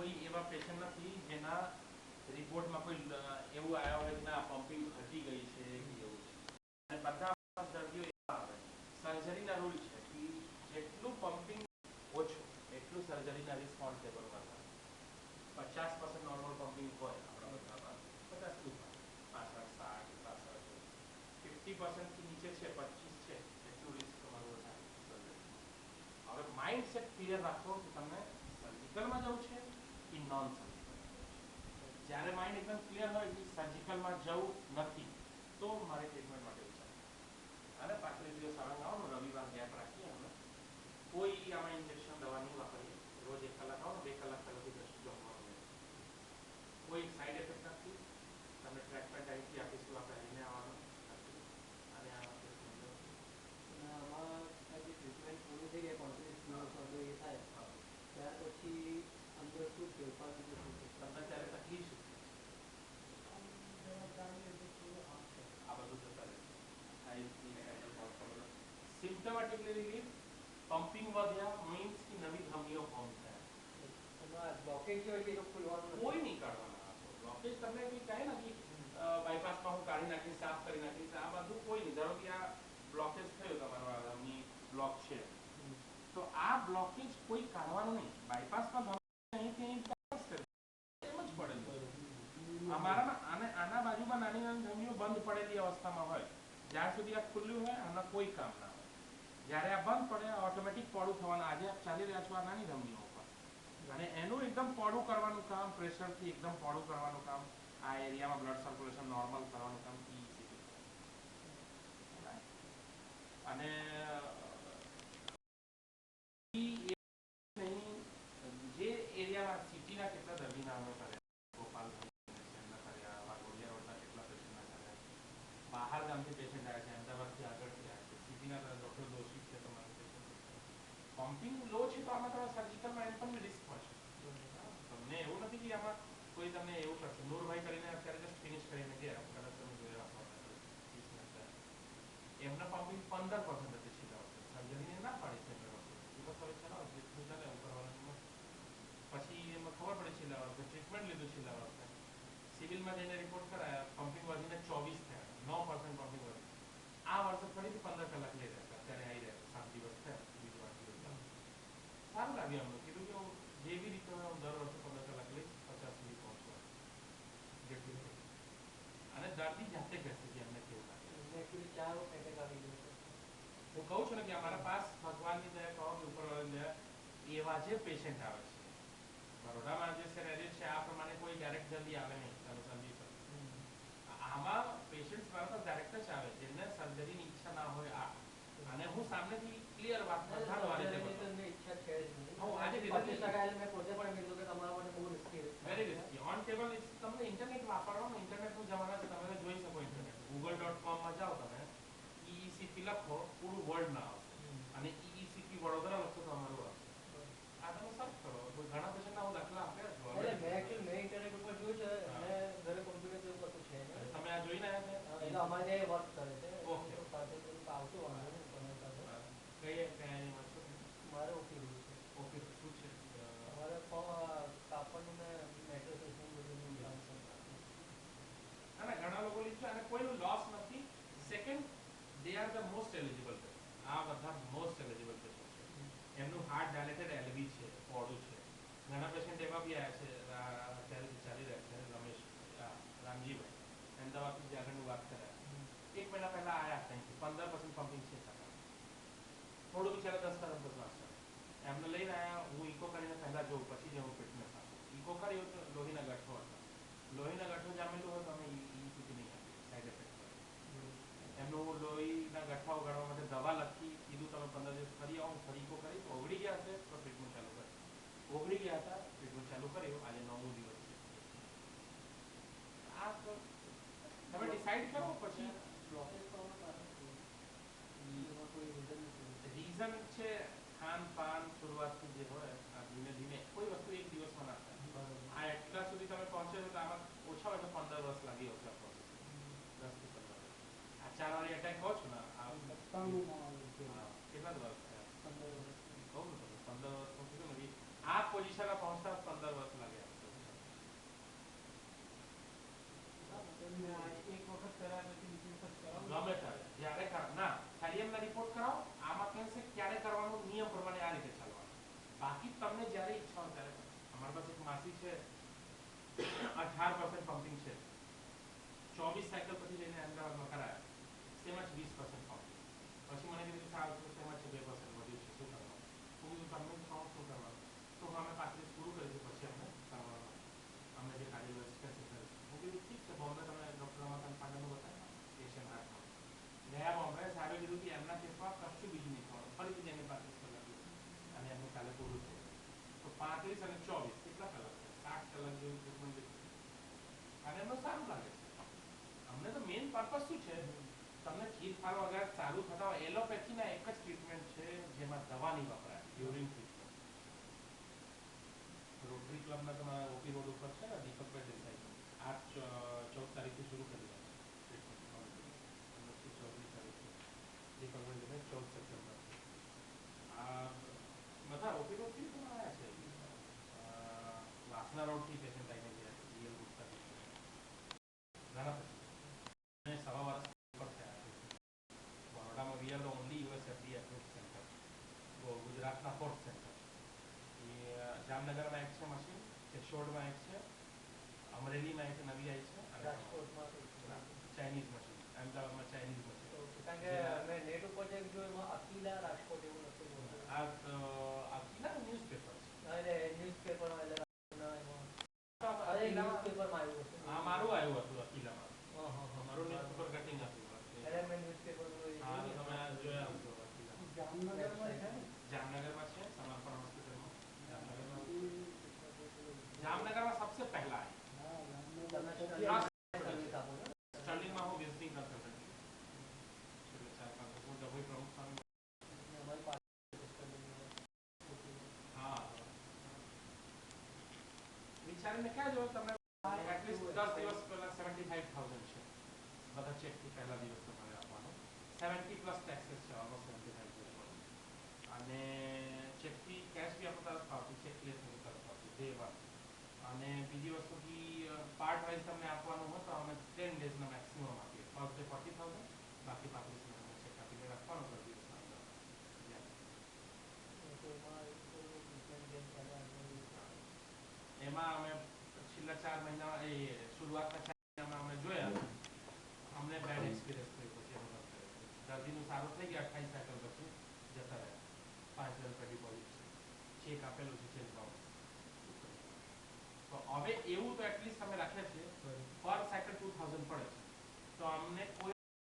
કોઈ એવા પેશન્ટ નથી જેના રિપોર્ટમાં કોઈ એવું આવ્યા હોય કે ના પમ્પિંગ ઘટી ગઈ છે કે એવું છે. અને બધા દર્દીઓ એવા આવે સર્જરીના રૂલ છે કે જેટલું પમ્પિંગ ઓછું એટલું સર્જરીના રિસ્પોન્સેબલ વધારે. 50% નોર્મલ પમ્પિંગ હોય આપણા બધામાં 50 65 60 50% થી નીચે છે 25 છે એટલું રિસ્ક તમારું વધારે સર્જરી. હવે માઇન્ડસેટ ક્લિયર રાખો કે તમને સર્જિકલમાં જવું છે કે નોન સર્જિકલ. જ્યારે માઇન્ડ એકદમ ક્લિયર હોય કે સર્જિકલમાં જવું નથી તો મારે ટ્રીટમેન્ટ માટે વિચાર અને 35 દિવસ આરામ આવો રવિવાર ગેપ રાખીએ અમે કોઈ આમાં ઇન્જેક્શન દવા નહીં વાપરીએ. રોજ 1 કલાક આવો 2 કલાક પહેલાથી કશું જમવાનું કોઈ સાઈડ ઇફેક્ટ નથી. તમને ટ્રીટમેન્ટ અહીંથી આપીશું આપણે લઈને આવવાનું નથી અને આમાં ટ્રીટમેન્ટ પૂરી થઈ જાય 35 દિવસમાં તો એ થાય ત્યાર પછી અંદર શું ફેરફાર બીજું શું છે તમને ત્યારે તકલીફ શું આ બધું જતા રહેશે. સિમ્પ્ટમેટિકલી રિલીફ પમ્પિંગ વધ્યા મીન્સ કે નવી ધમનીઓ ફોર્મ થયા. એમાં બ્લોકેજ હોય કે તો ખુલવાનું કોઈ નહીં કાઢવાના. બ્લોકેજ તમને કોઈ કહે ને કે બાયપાસમાં હું કાઢી નાખીશ સાફ કરી નાખીશ આ બધું કોઈ નહીં. ધારો કે આ બ્લોકેજ થયો તમારો આ ધમની બ્લોક છે તો આ બ્લોકેજ કોઈ કાઢવાનું નહીં. બાયપાસમાં અહીંથી એમ જ પડેલું અમારામાં આના બાજુમાં નાની નાની ધમનીઓ બંધ પડેલી અવસ્થામાં હોય જ્યાં સુધી આ ખુલ્લું હોય આના કોઈ કામ ના હોય. જ્યારે આ બંધ પડે ઓટોમેટિક પોળું થવાનું. આજે ચાલી રહ્યા છો આ નાની ધમનીઓ ઉપર અને એનું એકદમ પોળું કરવાનું કામ પ્રેશરથી એકદમ પોળું કરવાનું કામ આ એરિયામાં બ્લડ સર્ક્યુલેશન નોર્મલ કરવાનું કામ અને જે એરિયામાં સિટીના કેટલા દર્દીના અમે કર્યા ગોપાલ બહાર ગામથી પેશન્ટ આવ્યા છે અમદાવાદથી આગળથી આવ્યા છે સિટીના ડોક્ટર દોશી છે તમારા પેશન્ટ. પમ્પિંગ લો છે તો આમાં તમારા સર્જિકલમાં એમ પણ રિસ્ક મળશે. તમને એવું નથી કે આમાં કોઈ તમને એવું કરશે. નૂરભાઈ કરીને અત્યારે જસ્ટ ફિનિશ કરીને ગયા કદાચ તમે જોયા એમના પમ્પિંગ 15% હતી છેલ્લા વર્ષે. સર્જરીને ના પાડી છે એમના ડોક્ટર દિવસ હવે ચલાવો જેટલું ચાલે એવું કરવાનું. પછી એમાં ખબર પડી છેલ્લા વર્ષે ટ્રીટમેન્ટ લીધું છેલ્લા વર્ષે સિવિલમાં જઈને રિપોર્ટ કરાયા પમ્પિંગ વધીને 24 થયા 9% પમ્પિંગ વધ્યું. આ વર્ષે ફરીથી 15 કલાક લઈ રહ્યા અત્યારે આવી રહ્યા 7 દિવસ થયા બીજું 8 દિવસ સારું લાગ્યું અમને. કીધું કે જેવી રીતે હું દર વર્ષે 15 કલાક લઈશ 50 સુધી પહોંચવા જેટલું અને દર્દી જાતે કહેશે કે એમને કેવું લાગે. એકચ્યુઅલી 4 એટેક આવી ગયો છે. હું કહું છું ને કે અમારા પાસ ભગવાનની દયા કહો કે ઉપરવાળાની દયા એવા જે પેશન્ટ આવે છે બરોડામાં જે સિનેરિયો છે આ પ્રમાણે કોઈ ડાયરેક્ટ જલ્દી આવે નહીં. તમે સમજી શકો આમાં પેશન્ટ મારા પાસે ડાયરેક્ટ જ આવે જેમને સર્જરીની ઈચ્છા ના હોય આ અને હું સામેથી ક્લિયર વાત બધા વારે ઈચ્છા છે જ નહીં. હું આજે મેં પોતે પણ કીધું કે તમારા માટે બહુ રિસ્કી છે. વેરી રિસ્કી ઓન ટેબલ તમને ઇન્ટરનેટ વાપરવાનો ઇન્ટરનેટનો જમાનો છે તમે જોઈ શકો ઇન્ટરનેટ google.com માં જાઓ તમે EECP લખો પૂરું વર્લ્ડ ના આવશે અને EECP વડોદરા લખો તો અમારું આવશે. આ તમે સર્ચ કરો ઘણા પેશન્ટના હું દાખલા આપ્યા છું. મેં ઇન્ટરનેટ ઉપર જોયું છે અને ઘરે કોમ્પ્યુટર જેવું કશું છે તમે આ જોઈને આવ્યા છે એટલે અમારે વર્ક કરે છે. ઓકે સાથે આવતું વાંધો નહીં તમારી સાથે કઈ છો મારે ઓકે છે. ઓકે શું છે અમારે કાપડનું ને મેટ્રેસીસનું બધું કામ છે. ના ઘણા લોકો લીધું અને કોઈનું લોસ નથી. Second they are the most eligible આ બધા મોસ્ટ એલિજિબલ પેશન્ટ છે. એમનું હાર્ટ ડાયલેટેડ એલવી છે પોડું છે. ઘણા પેશન્ટ એવા બી આવ્યા છે અત્યારે ચાલી રહ્યા છે રમેશ રામજીભાઈ અમદાવાદથી જે આગળની વાત કર્યા 1 મહિના પહેલા આવ્યા ત્યાંથી 15% પમ્પિંગ છે થોડું બિચારા 10% વાંચતા એમને લઈને આવ્યા. હું ઇકો કરીને પહેલા જોઉં પછી જ હું ફિટનેસ આપું. ઇકો કર્યો તો લોહીના ગાંઠો હતા. લોહીના ગાંઠો જામેલું હોય તો અમે ECP નહીં આપીએ સાઈડ ઇફેક્ટ એમનું લોહીના ગાંઠા ઉગાડવા માટે દવા લખી કીધું તમે 15 દિવસ ફરી આવો ફરી ઇકો કરી તો ઓગળી ગયા હશે તો ટ્રીટમેન્ટ ચાલુ કરી. ઓગળી ગયા હતા ટ્રીટમેન્ટ ચાલુ કર્યું આજે 9મો દિવસ છે. આ તો તમે ડિસાઈડ કરો પછી બ્લોકેજ થવાનું કારણ શું એમાં કોઈ રીઝન નથી. રીઝન છે ખાન પાન શરૂઆતથી જે હોય આ ધીમે ધીમે કોઈ વસ્તુ એક દિવસમાં ના થાય. આ એટલા સુધી તમે પહોંચો છો તો આમાં ઓછા હોય તો 15 વર્ષ લાગી આવશે આ પ્રોસેસ 10 થી 15 વર્ષ. આ 4 વાળી એટેક કહો છો ને આ કેટલા વર્ષ થયા 15 વર્ષ કહું ને તમે 15 વર્ષ કીધું ને આ પોઝિશનમાં પહોંચતા 15 વર્ષ લાગ્યા. જ્યારે ના થેલિયમના રિપોર્ટ કરાવો, આમાં કહેશે ક્યારે કરવાનું, નિયમ પ્રમાણે આ રીતે ચાલવાનું. બાકી તમને જ્યારે ઈચ્છા હોય ત્યારે અમારી પાસે એક માસી છે 18% પમ્પિંગ છે, 24 સાયકલ પછી જઈને અમદાવાદમાં કરાયા, તેમજ 20% પમ્પિંગ. પછી મને કીધું સારું તો તેમજ 2% વધ્યું છે, શું કરવાનું? હું કીધું તમને કહો શું કરવાનું, તો અમે 35 પૂરું કરીશું પછી અમને કરવાનું, અમને જે કાર્ડિયોલોજિકલ સિગ્નલ. હું કીધું ઠીક છે, બોમ્બે તમે ડૉક્ટર રમાકાંત પાંડેનું બતાવ્યું એશિયન હાર્ટમાં. ગયા બોમ્બે સાહેબે કીધું કે એમના કેસમાં કશું બીજું નહીં થવાનું, ફરીથી જઈને 35 કલાક અને એમનું કાલે પૂરું થઈ ગયું. તો 35 અને 24 કેટલા કલાક થાય? 60 કલાક જેવું ટ્રીટમેન્ટ લીધું અને એમનું સારું લાગે છે. અમને તો મેઇન પર્પઝ શું છે, તમને ચીર ફાલ વગર ચાલુ થતા હોય. એલોપેથીના એક જ ટ્રીટમેન્ટ છે જેમાં દવા નહીં વપરાય, યુરિન ટ્રીટમેન્ટ. રોટરી ક્લબના તમારા ઓપી રોડ ઉપર છે ને દીપકભાઈ દેસાઈ, 14 તારીખથી શરૂ કરી રહ્યા છે ટ્રીટમેન્ટ. 14 તારીખથી દીપકભાઈ દેસાઈ 14 સપ્ટેમ્બરથી. આ બધા ઓપી રોડથી પણ આવ્યા છે, વાસના રોડથી પેશન્ટ આવીને ગયા છે, જીએલ ગુપ્તાથી ઘણા પછી સવા વર્ષ ઉપર થયા છે. બરોડામાં we are the only USFD approved centre, ગુજરાતના 4th સેન્ટર. એ જામનગરમાં એક છે મશીન, કેશોદમાં એક છે, અમરેલીમાં એક નવી આવી છે, અને રાજકોટમાં ચાઇનીઝ મશીન, અમદાવાદમાં ચાઇનીઝ મશીન. કારણ કે મેં નેટ ઉપર ચેક જોયું એમાં અકીલા રાજકોટ એવું નથી બોલતું. આ અકીલા ન્યૂઝપેપર છે. અરે ન્યૂઝપેપરમાં એટલે ન્યૂઝપેપરમાં આવ્યું હતું. હા મારું આવ્યું હતું અકીલામાં. મારું હા ન્યૂઝપેપર કટિંગ હતું. એટલે મેં ન્યૂઝપેપર હા તો તમે જોયા હશો અકીલા. જામનગરમાં છે ને? જામનગરમાં છે, સમર્પણ હોસ્પિટલમાં. જામનગરમાં सबसे पहला है. स्टर्लिंगમાં હું વિઝિટિંગ કન્સલ્ટન્ટ છું. છેલ્લે 4-5 વર્ષ હું ડભોઈ પ્રમુખ સ્વામી. હા વિચારીને કહેજો તમને. એટલીસ્ટ 10 દિવસ પહેલા 75,000 છે બધા ચેકથી પહેલા દિવસ તમારે આપવાનો. 70 પ્લસ ટેક્સીસ છે, ઓલમોસ્ટ 75,000. અને ચેકથી કેશ બી આપણો તરફ આવતી, ચેક ક્લિયર થતું તરફ આવતી, ડે 1. અને બીજી વસ્તુ કે પાર્ટ વાઇઝ તમને આપવાનું હોય તો અમે 10 ડેઝના મેક્સિમમ આપીએ. ફર્સ્ટ ડે 40,000, બાકી 35 તમને ચેક આપીને રાખવાનો 10 દિવસના અંદર. એમાં અમે છેલ્લા 4 મહિના એ શરૂઆતના 4 મહિનામાં અમે જોયા, અમને બેડ એક્સપિરિયન્સ થયો, પછી અમે બંધ કર્યો. દર્દીનું સારું થઈ ગયા 28 સાયકલ પછી જતા રહ્યા. 5,000 રૂપિયા ડિપોઝિટ છે, ચેક આપેલું છે, ચેક બાઉન્સ. તો હવે એવું તો એટલીસ્ટ અમે રાખ્યા છે પર સાયકલ 2,000 પડે છે, તો અમને કોઈ